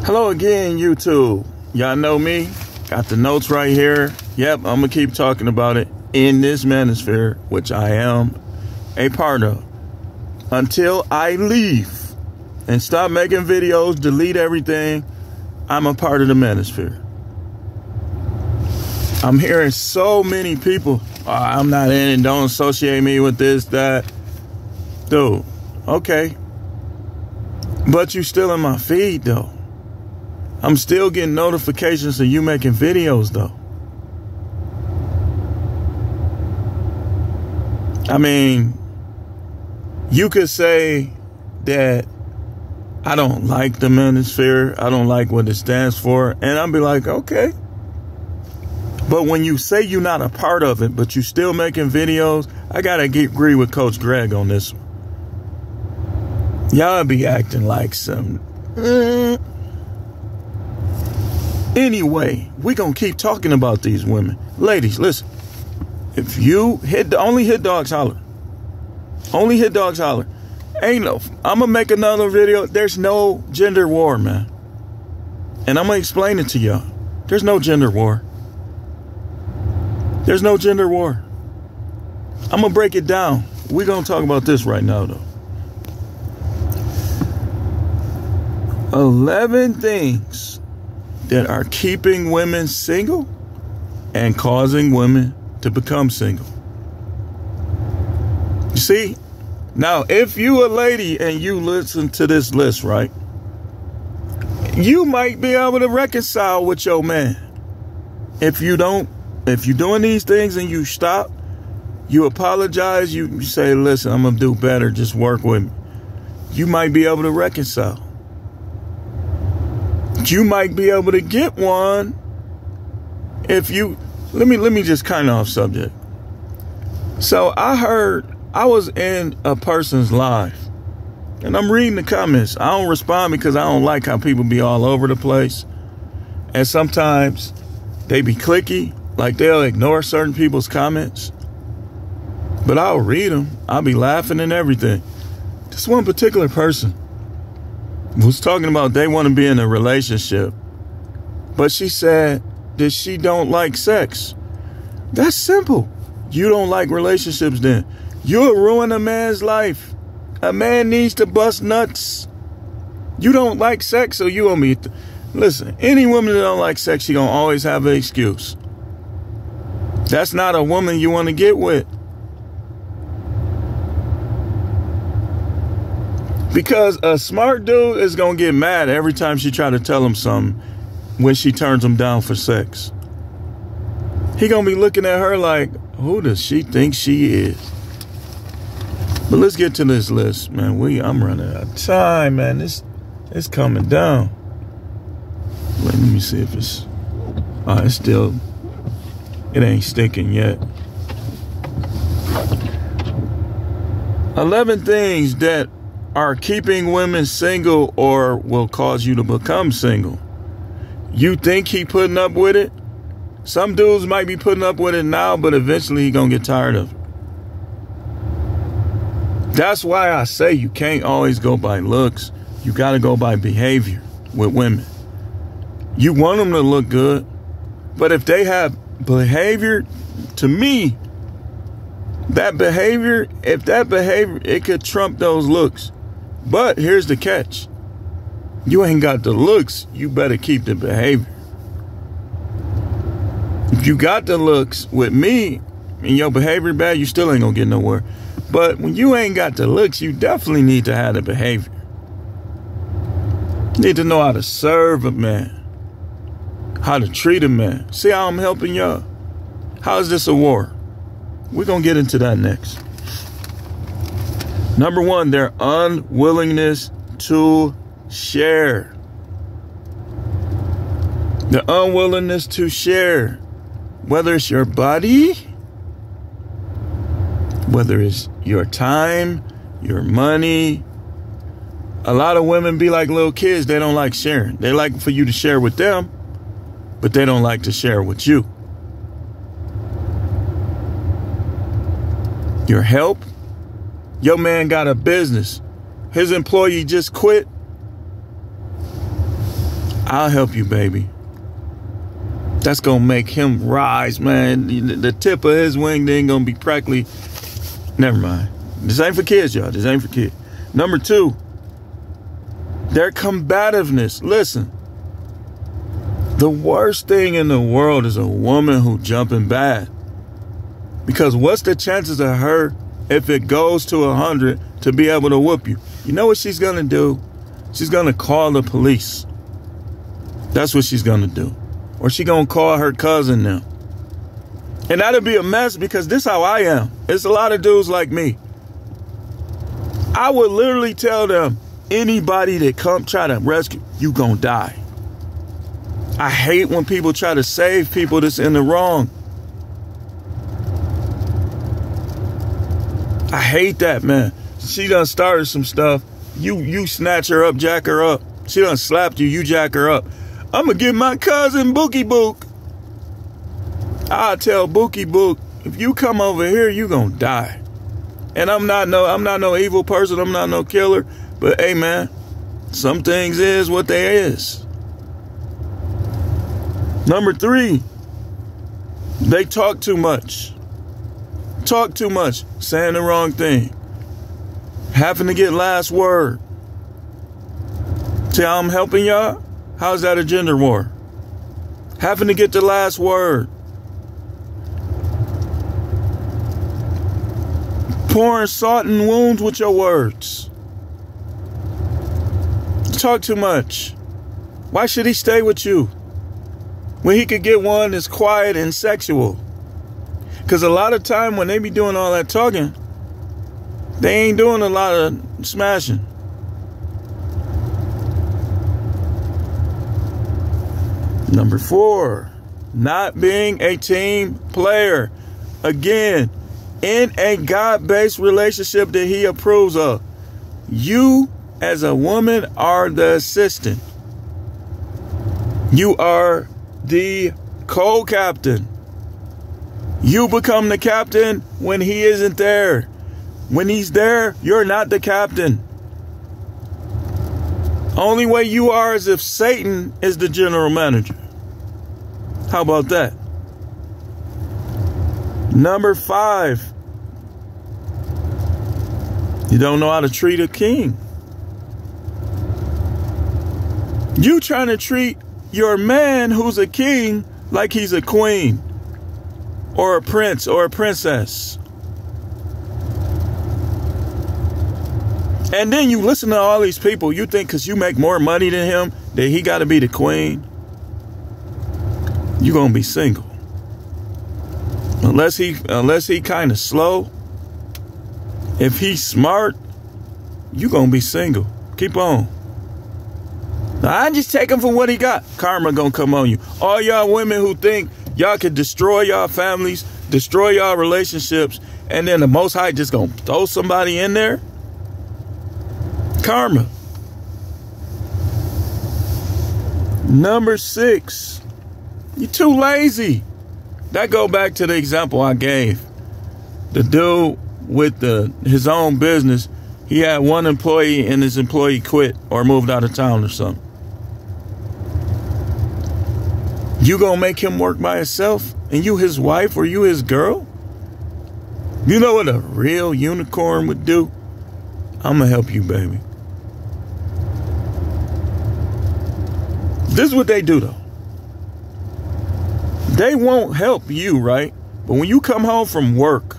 Hello again, YouTube. Y'all know me. Got the notes right here. Yep, I'm going to keep talking about it in this manosphere, which I am a part of. Until I leave and stop making videos, delete everything, I'm a part of the manosphere. I'm hearing so many people, I'm not in and don't associate me with this, that. Dude, okay. But you still in my feed, though. I'm still getting notifications of you making videos, though. I mean, you could say that I don't like the manosphere, I don't like what it stands for, and I'll be like, okay. But when you say you're not a part of it, but you still making videos, I gotta agree with Coach Greg on this one. Y'all be acting like some... Anyway, we gonna keep talking about these women. Ladies, listen. If you only hit dogs holler. Only hit dogs holler. Ain't no... I'm gonna make another video. There's no gender war, man. And I'm gonna explain it to y'all. There's no gender war. There's no gender war. I'm gonna break it down. We're gonna talk about this right now, though. 11 things that are keeping women single and causing women to become single. You see? Now, if you a lady and you listen to this list, right? You might be able to reconcile with your man. If you're doing these things and you stop, you apologize, you say, listen, I'm going to do better, just work with me. You might be able to reconcile. You might be able to get one if you... Let me just kind of off subject. So I was in a person's live, and I'm reading the comments. I don't respond because I don't like how people be all over the place. And sometimes they be clicky, like they'll ignore certain people's comments. But I'll read them. I'll be laughing and everything. This one particular person was talking about they want to be in a relationship, but she said that she don't like sex. That's simple. You don't like relationships, then you'll ruin a man's life. A man needs to bust nuts. You don't like sex, so you want me to... Listen, any woman that don't like sex, she gonna always have an excuse. That's not a woman you want to get with. Because a smart dude is going to get mad every time she try to tell him something when she turns him down for sex. He going to be looking at her like, who does she think she is? But let's get to this list, man. I'm running out of time, man. It's coming down. Let me see if it's... it's still... It ain't sticking yet. 11 things that are keeping women single or will cause you to become single. You think he putting up with it? Some dudes might be putting up with it now, but eventually he gonna get tired of it. That's why I say you can't always go by looks. You gotta go by behavior with women. You want them to look good, but if they have behavior, to me, if that behavior, it could trump those looks. But here's the catch. You ain't got the looks, you better keep the behavior. If you got the looks with me and your behavior bad, you still ain't gonna get nowhere. But when you ain't got the looks, you definitely need to have the behavior. You need to know how to serve a man, how to treat a man. See how I'm helping y'all? How is this a war? We're gonna get into that next. Number one, their unwillingness to share. The unwillingness to share. Whether it's your body, whether it's your time, your money. A lot of women be like little kids. They don't like sharing. They like for you to share with them, but they don't like to share with you. Your help. Your man got a business. His employee just quit. I'll help you, baby. That's going to make him rise, man. The tip of his wing ain't going to be practically. Never mind. This ain't for kids, y'all. This ain't for kids. Number 2, their combativeness. Listen, the worst thing in the world is a woman who jumping bad. Because what's the chances of her, if it goes to 100, to be able to whoop you? You know what she's going to do? She's going to call the police. That's what she's going to do. Or she going to call her cousin now. And that'll be a mess because this is how I am. It's a lot of dudes like me. I would literally tell them, anybody that come try to rescue, you going to die. I hate when people try to save people that's in the wrong. I hate that, man. She done started some stuff. You snatch her up, jack her up. She done slapped you, you jack her up. I'm going to get my cousin Bookie Book. I tell Bookie Book, if you come over here, you going to die. And I'm not no evil person. I'm not no killer. But hey, man, some things is what they is. Number 3, they talk too much. Talk too much. Saying the wrong thing. Having to get last word. See how I'm helping y'all? How's that a gender war? Having to get the last word. Pouring salt in wounds with your words. Talk too much. Why should he stay with you when he could get one that's quiet and sexual? Because a lot of time when they be doing all that talking, they ain't doing a lot of smashing. Number 4, not being a team player. Again, in a God-based relationship that he approves of, you as a woman are the assistant. You are the co-captain. You become the captain when he isn't there. When he's there, you're not the captain. Only way you are is if Satan is the general manager. How about that? Number 5. You don't know how to treat a king. You trying to treat your man who's a king like he's a queen or a prince or a princess. And then you listen to all these people. You think because you make more money than him that he got to be the queen. You're going to be single. Unless he kind of slow. If he's smart, you're going to be single. Keep on. Now, I just take him for what he got. Karma going to come on you. All y'all women who think y'all could destroy y'all families, destroy y'all relationships, and then the Most High just going to throw somebody in there. Karma. Number 6. You're too lazy. That go back to the example I gave. The dude with his own business, he had one employee and his employee quit or moved out of town or something. You gonna make him work by himself and you his wife or you his girl? You know what a real unicorn would do? I'm gonna help you, baby. This is what they do though. They won't help you, right? But when you come home from work,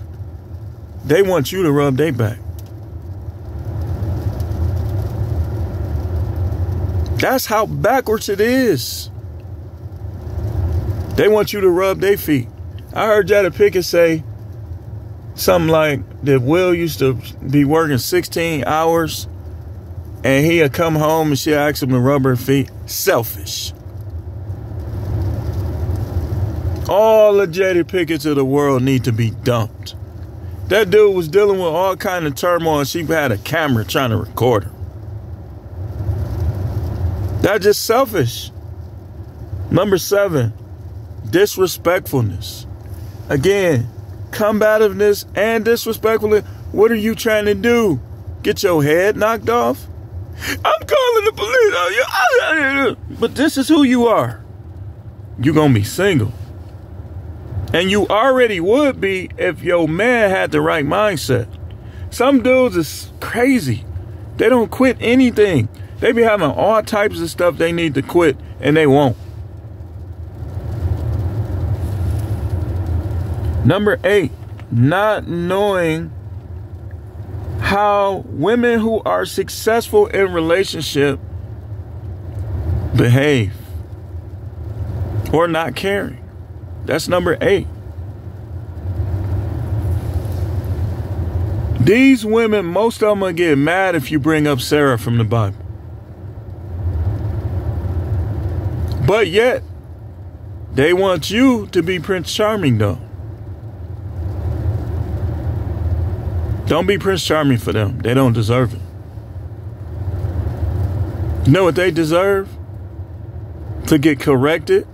they want you to rub their back. That's how backwards it is. They want you to rub their feet. I heard Jada Pinkett say something like that Will used to be working 16 hours and he'd come home and she'd ask him to rub her feet. Selfish. All the Jada Pinketts of the world need to be dumped. That dude was dealing with all kind of turmoil and she had a camera trying to record her. That's just selfish. Number 7, disrespectfulness. Again, combativeness and disrespectfulness. What are you trying to do? Get your head knocked off? I'm calling the police on you. but this is who you are. You're going to be single. And you already would be if your man had the right mindset. Some dudes is crazy. They don't quit anything. They be having all types of stuff they need to quit, and they won't. Number 8, not knowing how women who are successful in relationship behave or not caring. That's number 8. These women, most of them will get mad if you bring up Sarah from the Bible. But yet, they want you to be Prince Charming, though. Don't be Prince Charming for them. They don't deserve it. You know what they deserve? To get corrected.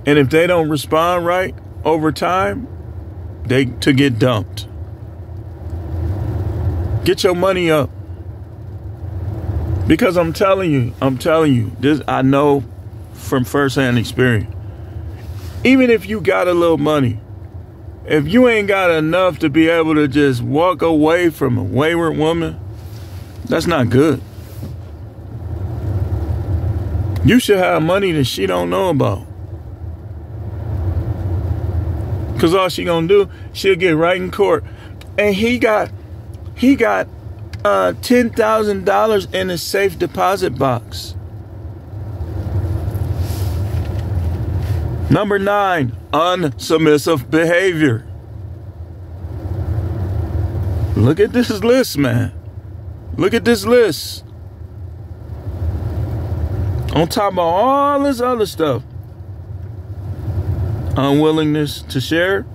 And if they don't respond right over time, to get dumped. Get your money up. Because I'm telling you, this I know from firsthand experience. Even if you got a little money, if you ain't got enough to be able to just walk away from a wayward woman, that's not good. You should have money that she don't know about. Because all she gonna do, she'll get right in court. And he got $10,000 in a safe deposit box. Number 9, unsubmissive behavior. Look at this list, man. Look at this list. On top of all this other stuff. Unwillingness to share,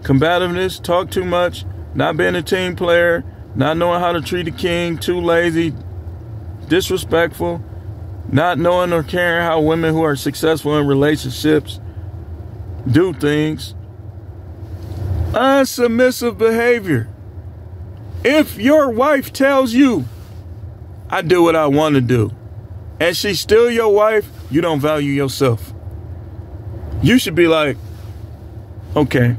combativeness, talk too much, not being a team player, not knowing how to treat a king, too lazy, disrespectful, not knowing or caring how women who are successful in relationships do things. Unsubmissive behavior. If your wife tells you, I do what I want to do, and she's still your wife, you don't value yourself. You should be like, okay,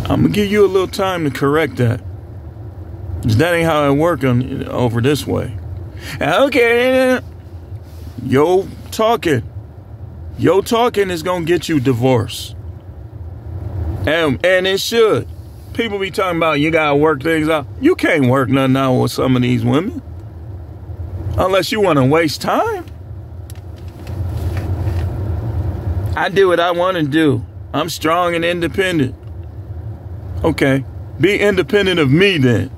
I'm going to give you a little time to correct that. That ain't how it works over this way. Okay, Your talking is going to get you divorced. And it should. People be talking about you got to work things out. You can't work nothing out with some of these women. Unless you want to waste time. I do what I want to do. I'm strong and independent. Okay. Be independent of me then.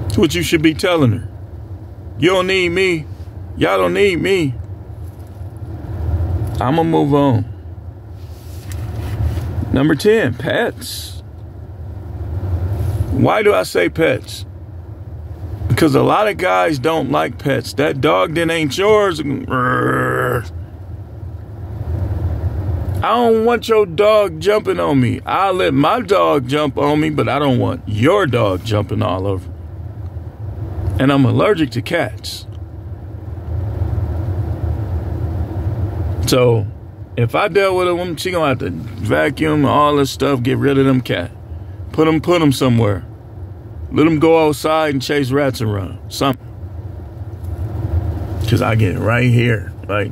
That's what you should be telling her. You don't need me. Y'all don't need me. I'm going to move on. Number 10, pets. Why do I say pets? Because a lot of guys don't like pets. That dog that ain't yours. I don't want your dog jumping on me. I'll let my dog jump on me, but I don't want your dog jumping all over. And I'm allergic to cats. So if I dealt with a woman, she gonna have to vacuum all this stuff, get rid of them cat. Put them somewhere. Let them go outside and chase rats around. Something. Cause I get it right here. Like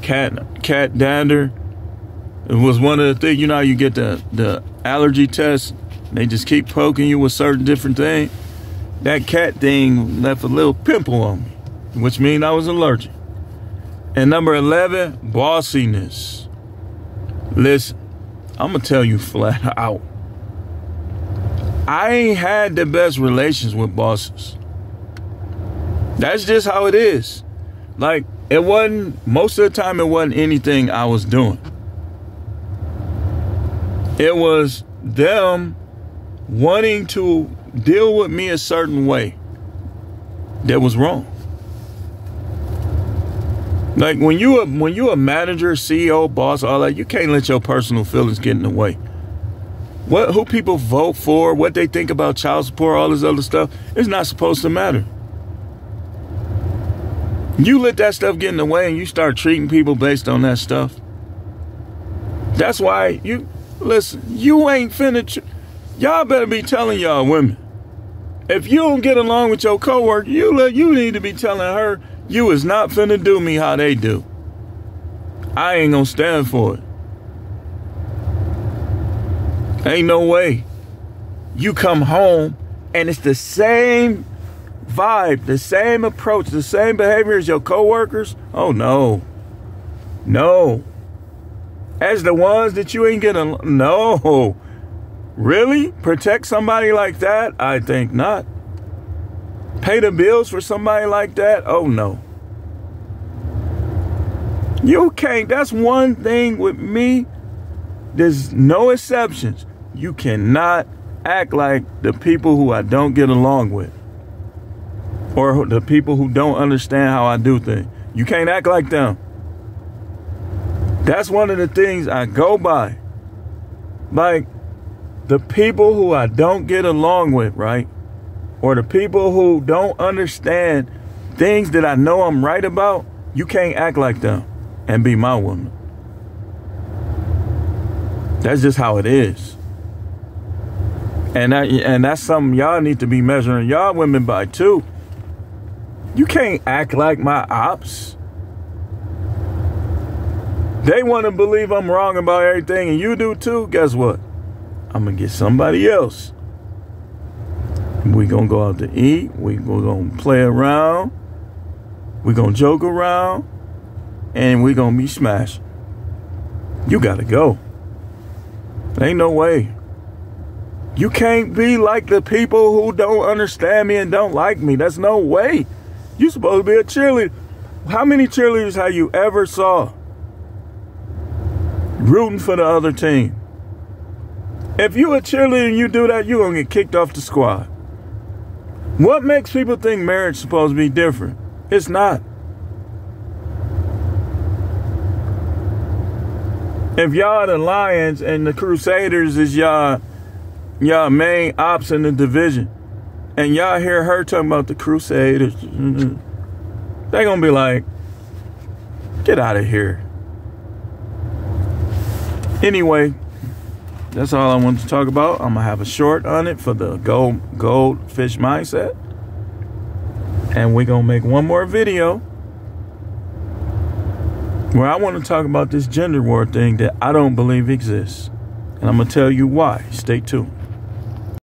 cat dander. It was one of the things, you know how you get the allergy test. They just keep poking you with certain different things. That cat thing left a little pimple on me, which means I was allergic. And number 11, bossiness. Listen, I'm going to tell you flat out. I ain't had the best relations with bosses. That's just how it is. Like, it wasn't, most of the time, it wasn't anything I was doing. It was them wanting to deal with me a certain way that was wrong. Like when you a manager, CEO, boss, all that, you can't let your personal feelings get in the way. Who people vote for, what they think about child support, all this other stuff, it's not supposed to matter. You let that stuff get in the way and you start treating people based on that stuff. That's why listen, you ain't finna, y'all better be telling y'all women, if you don't get along with your coworker, you need to be telling her, you is not finna do me how they do. I ain't gonna stand for it. Ain't no way. You come home and it's the same vibe, the same approach, the same behavior as your coworkers. Oh no. No. As the ones that you ain't getting, no. Really? Protect somebody like that? I think not. Pay the bills for somebody like that? Oh no. You can't. That's one thing with me. There's no exceptions. You cannot act like the people who I don't get along with, or the people who don't understand how I do things. You can't act like them. That's one of the things I go by. Like, the people who I don't get along with, right? Or the people who don't understand things that I know I'm right about, you can't act like them and be my woman. That's just how it is. And that's something y'all need to be measuring y'all women by too. You can't act like my ops. They want to believe I'm wrong about everything and you do too. Guess what? I'm going to get somebody else. We going to go out to eat. We going to play around. We going to joke around. And we going to be smashing. You got to go. Ain't no way. You can't be like the people who don't understand me and don't like me. That's no way. You supposed to be a cheerleader. How many cheerleaders have you ever saw rooting for the other team? If you a cheerleader and you do that, you're going to get kicked off the squad. What makes people think marriage is supposed to be different? It's not. If y'all the Lions and the Crusaders is y'all main ops in the division, and y'all hear her talking about the Crusaders, they gonna be like, get out of here. Anyway, that's all I wanted to talk about. I'm gonna have a short on it for the goldfish mindset, and we're gonna make one more video where I want to talk about this gender war thing that I don't believe exists. And I'm going to tell you why. Stay tuned.